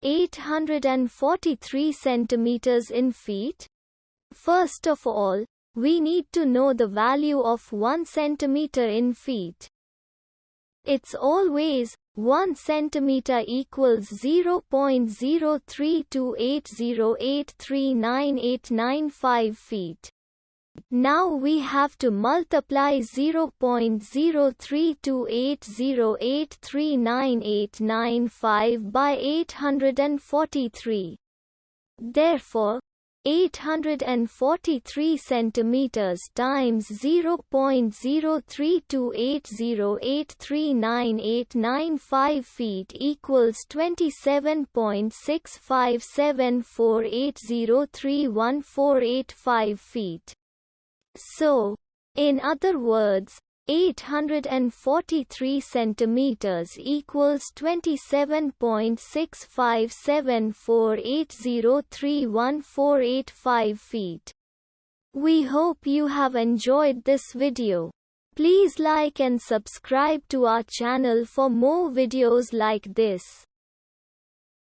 843 centimeters in feet? First of all, we need to know the value of 1 centimeter in feet. It's always 1 centimeter equals 0.03280839895 feet. Now we have to multiply 0.03280839895 by 843. Therefore, 843 centimeters times 0.03280839895 feet equals 27.65748031485 feet. So, in other words, 843 centimeters equals 27.65748031485 feet. We hope you have enjoyed this video. Please like and subscribe to our channel for more videos like this.